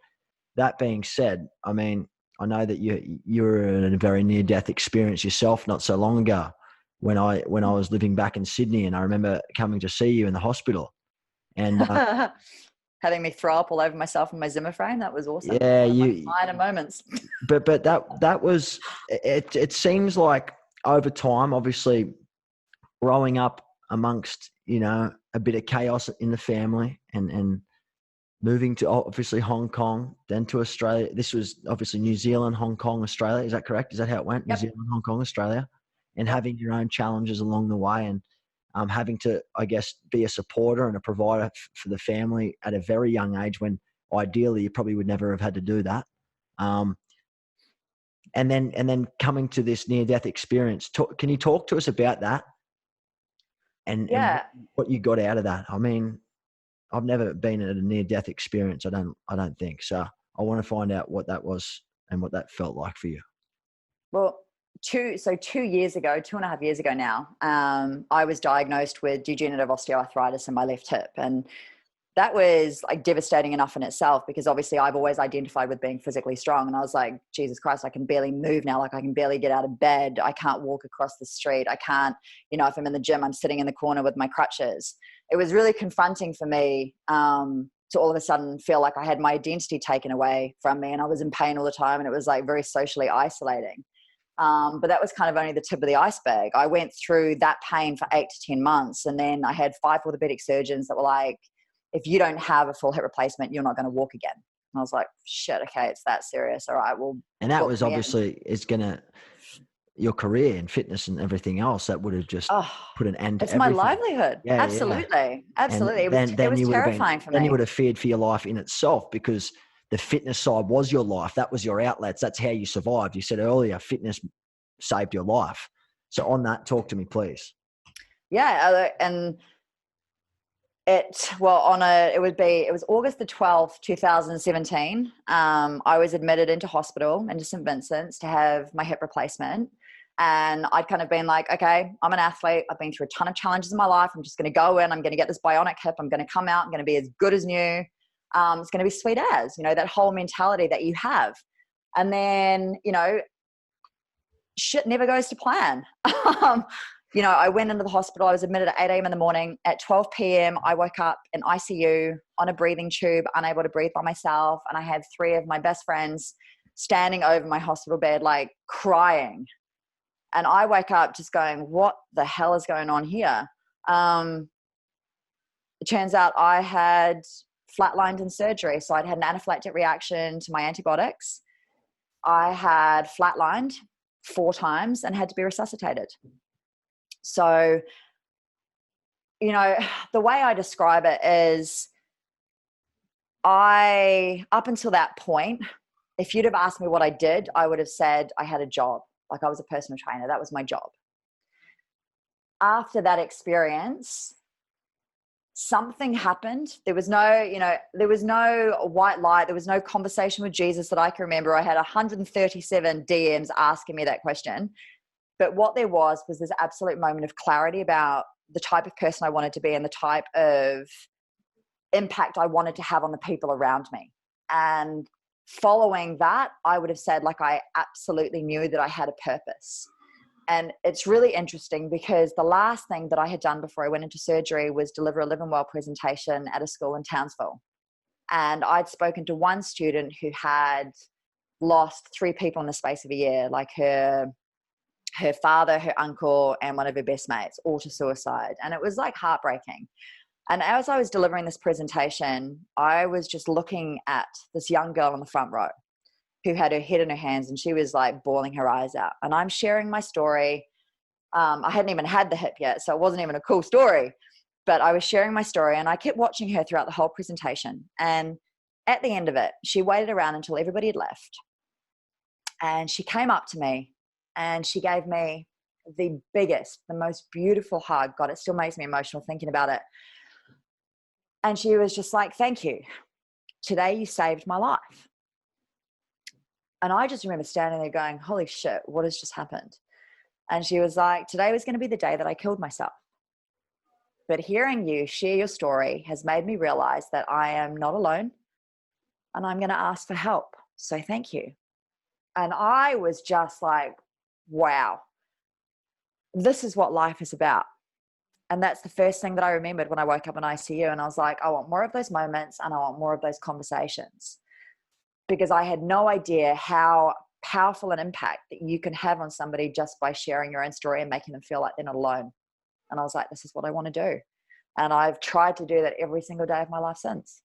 That being said, I know that you're in a very near-death experience yourself not so long ago when I was living back in Sydney, and I remember coming to see you in the hospital. And having me throw up all over myself in my Zimmer frame, that was awesome. Yeah, minor moments. But that was it. It seems like over time, obviously, growing up amongst a bit of chaos in the family, and moving to obviously Hong Kong, then to Australia. This was obviously New Zealand, Hong Kong, Australia. Is that correct? Is that how it went? Yep. New Zealand, Hong Kong, Australia, and having your own challenges along the way, and having to, I guess, be a supporter and a provider for the family at a very young age, when ideally you probably would never have had to do that. And then coming to this near-death experience. Can you talk to us about that? And what you got out of that? I've never been at a near-death experience. I don't think so. I want to find out what that was and what that felt like for you. Well, 2.5 years ago now, I was diagnosed with degenerative osteoarthritis in my left hip. And that was devastating enough in itself, because obviously I've always identified with being physically strong. And I was like, Jesus Christ, I can barely move now. I can barely get out of bed. I can't walk across the street. I can't, if I'm in the gym, I'm sitting in the corner with my crutches. It was really confronting for me, to all of a sudden feel like I had my identity taken away from me and I was in pain all the time, and it was like very socially isolating. But that was kind of only the tip of the iceberg. I went through that pain for 8 to 10 months. And then I had 5 orthopedic surgeons that were like, if you don't have a full hip replacement, you're not going to walk again. And I was like, shit, okay, it's that serious. All right, well. And that was obviously, it's going to, your career and fitness and everything else, that would have just put an end to it's everything. My livelihood. Yeah, absolutely. yeah. Absolutely. And it was terrifying for me. Then you would have feared for your life in itself, because the fitness side was your life. That was your outlets. That's how you survived. You said earlier, fitness saved your life. So on that, talk to me, please. Yeah. And it was August the 12th, 2017. I was admitted into hospital, into St. Vincent's, to have my hip replacement. And I'd kind of been like, okay, I'm an athlete. I've been through a ton of challenges in my life. I'm just going to go in. I'm going to get this bionic hip. I'm going to come out. I'm going to be as good as new. It's going to be sweet as, that whole mentality that you have. And then, shit never goes to plan. I went into the hospital. I was admitted at 8 a.m. in the morning. At 12 p.m., I woke up in ICU on a breathing tube, unable to breathe by myself. And I had 3 of my best friends standing over my hospital bed, like crying. And I wake up just going, what the hell is going on here? It turns out I had flatlined in surgery. So I'd had an anaphylactic reaction to my antibiotics. I had flatlined 4 times and had to be resuscitated. So, the way I describe it is up until that point, if you'd have asked me what I did, I would have said I had a job. Like I was a personal trainer. That was my job. After that experience, something happened. There was no white light. There was no conversation with Jesus that I can remember. I had 137 DMs asking me that question. But what there was this absolute moment of clarity about the type of person I wanted to be and the type of impact I wanted to have on the people around me. And following that, I would have said, like, I absolutely knew that I had a purpose. And it's really interesting because the last thing that I had done before I went into surgery was deliver a Live and Well presentation at a school in Townsville. And I'd spoken to one student who had lost 3 people in the space of a year, like her father, her uncle, and one of her best mates, all to suicide. And it was like heartbreaking. And as I was delivering this presentation, I was just looking at this young girl in the front row who had her head in her hands, and she was like bawling her eyes out. And I'm sharing my story. I hadn't even had the hip yet, so it wasn't even a cool story. But I was sharing my story, and I kept watching her throughout the whole presentation. And at the end of it, she waited around until everybody had left. And she came up to me, and she gave me the biggest, the most beautiful hug. God, it still makes me emotional thinking about it. And she was just like, thank you. Today you saved my life. And I just remember standing there going, holy shit, what has just happened? And she was like, today was going to be the day that I killed myself. But hearing you share your story has made me realize that I am not alone, and I'm going to ask for help. So thank you. And I was just like, wow, this is what life is about. And that's the first thing that I remembered when I woke up in ICU. And I was like, I want more of those moments, and I want more of those conversations, because I had no idea how powerful an impact that you can have on somebody just by sharing your own story and making them feel like they're not alone. And I was like, this is what I want to do. And I've tried to do that every single day of my life since.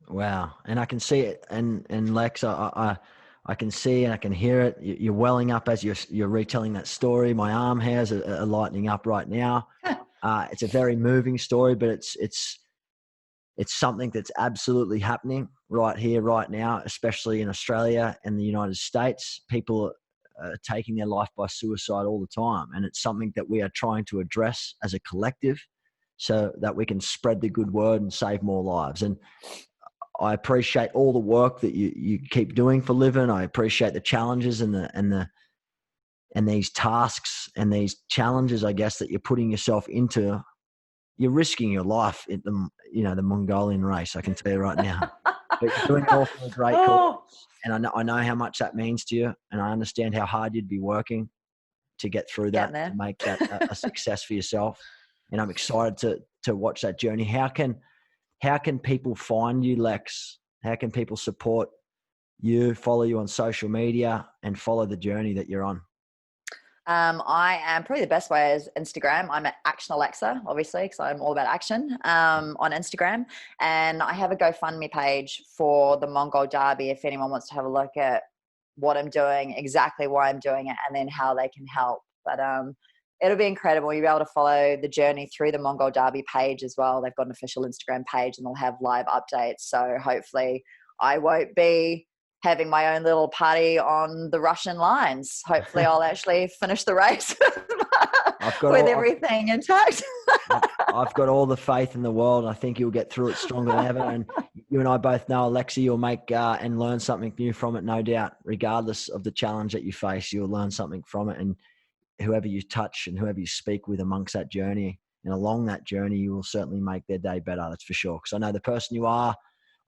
Wow. And I can see it. And Lex, I can see and I can hear it. You're welling up as you're retelling that story. My arm hairs are lightening up right now. It's a very moving story, but it's something that's absolutely happening right here, right now, especially in Australia and the United States. People are taking their life by suicide all the time. And it's something that we are trying to address as a collective so that we can spread the good word and save more lives. And I appreciate all the work that you keep doing for Living. I appreciate the challenges and these tasks and these challenges, I guess, that you're putting yourself into. You're risking your life at the Mongolian race, I can tell you right now. But you're doing it all for a great cause. And I know how much that means to you, and I understand how hard you'd be working to get through that, to make that a success for yourself. And I'm excited to watch that journey. How can how can people find you, Lex? How can people support you, follow you on social media, and follow the journey that you're on? I am probably the best way is Instagram. I'm at Action Alexa, obviously, because I'm all about action on Instagram. And I have a GoFundMe page for the Mongol Derby if anyone wants to have a look at what I'm doing, exactly why I'm doing it, and then how they can help. But it'll be incredible. You'll be able to follow the journey through the Mongol Derby page as well. They've got an official Instagram page and they'll have live updates. So hopefully I won't be having my own little party on the Russian lines. Hopefully I'll actually finish the race with everything intact. I've got all the faith in the world. I think you'll get through it stronger than ever. And you and I both know, Alexa, you'll make and learn something new from it, no doubt. Regardless of the challenge that you face, you'll learn something from it. And whoever you touch and whoever you speak with amongst that journey and along that journey, you will certainly make their day better. That's for sure. Because I know the person you are,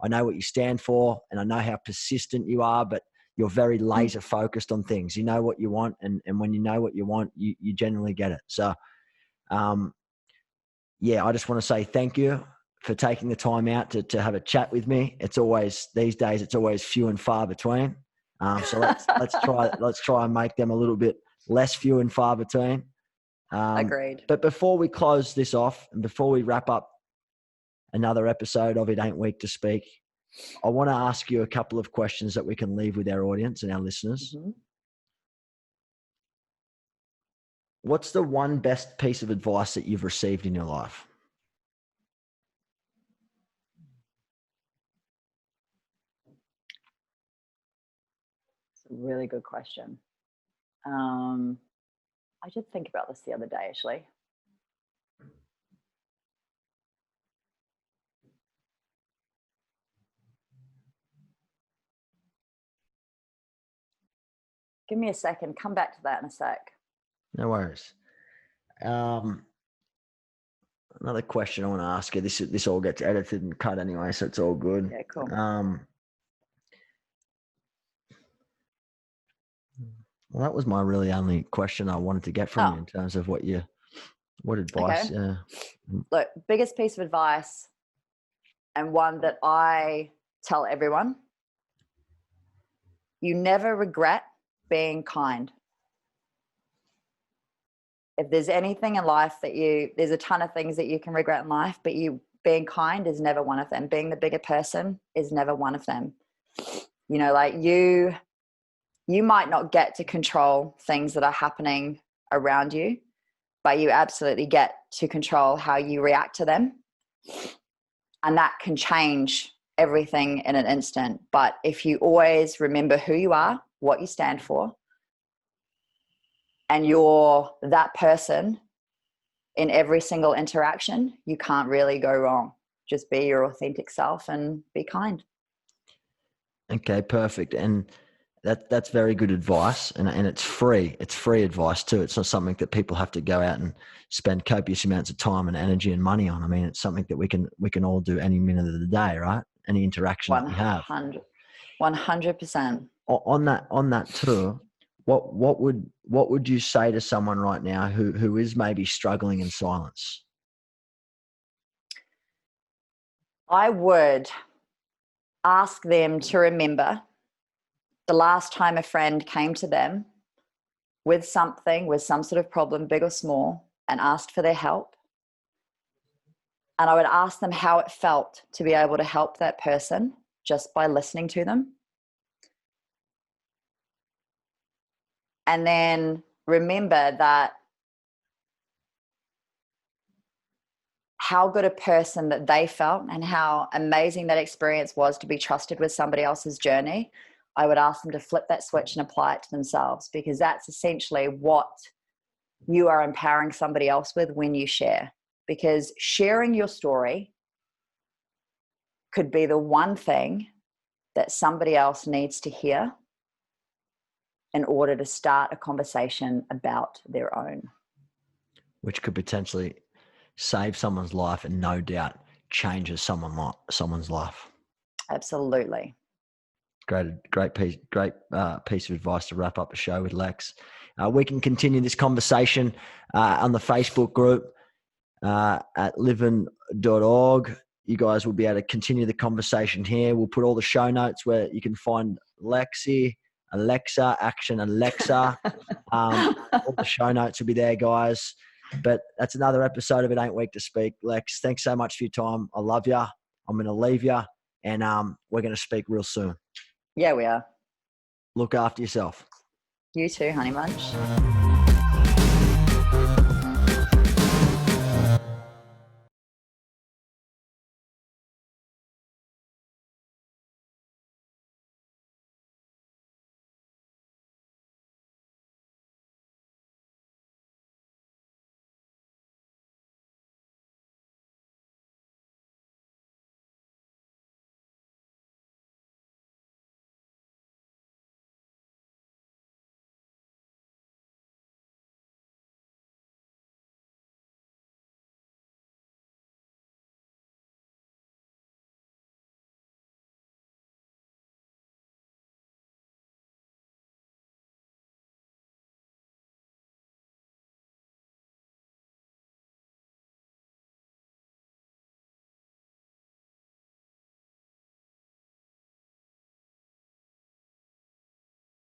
I know what you stand for, and I know how persistent you are, but you're very laser focused on things. You know what you want. And when you know what you want, you generally get it. So, yeah, I just want to say thank you for taking the time out to have a chat with me. It's always, these days, it's always few and far between. So let's try and make them a little bit less few and far between. Agreed. But before we close this off and before we wrap up another episode of It Ain't Weak to Speak, I want to ask you a couple of questions that we can leave with our audience and our listeners. Mm-hmm. What's the one best piece of advice that you've received in your life? It's a really good question. I did think about this the other day, actually. Give me a second. Come back to that in a sec. No worries. Another question I want to ask you. This all gets edited and cut anyway, so it's all good. Yeah, cool. Well, that was my really only question I wanted to get from you in terms of what advice. Okay. Look, biggest piece of advice, and one that I tell everyone: you never regret being kind. If there's anything in life there's a ton of things that you can regret in life, but being kind is never one of them. Being the bigger person is never one of them. You know, like you might not get to control things that are happening around you, but you absolutely get to control how you react to them. And that can change everything in an instant. But if you always remember who you are, what you stand for, and you're that person in every single interaction, you can't really go wrong. Just be your authentic self and be kind. Okay, perfect. And that's very good advice. And it's free. It's free advice too. It's not something that people have to go out and spend copious amounts of time and energy and money on. I mean, it's something that we can all do any minute of the day, right? Any interaction that we have. 100%. On that too, what would you say to someone right now who is maybe struggling in silence? I would ask them to remember the last time a friend came to them with some sort of problem, big or small, and asked for their help. And I would ask them how it felt to be able to help that person just by listening to them. And then remember that how good a person that they felt and how amazing that experience was to be trusted with somebody else's journey. I would ask them to flip that switch and apply it to themselves, because that's essentially what you are empowering somebody else with when you share. Because sharing your story could be the one thing that somebody else needs to hear in order to start a conversation about their own. Which could potentially save someone's life and no doubt changes someone's life. Absolutely. Great piece of advice to wrap up the show with, Lex. We can continue this conversation on the Facebook group at livin.org. you guys will be able to continue the conversation here. We'll put all the show notes where you can find Lexi, Alexa, Action Alexa. All the show notes will be there, guys. But that's another episode of It Ain't Weak to Speak. Lex, thanks so much for your time. I love you. I'm going to leave you, and we're going to speak real soon. Yeah, we are. Look after yourself. You too, honey munch.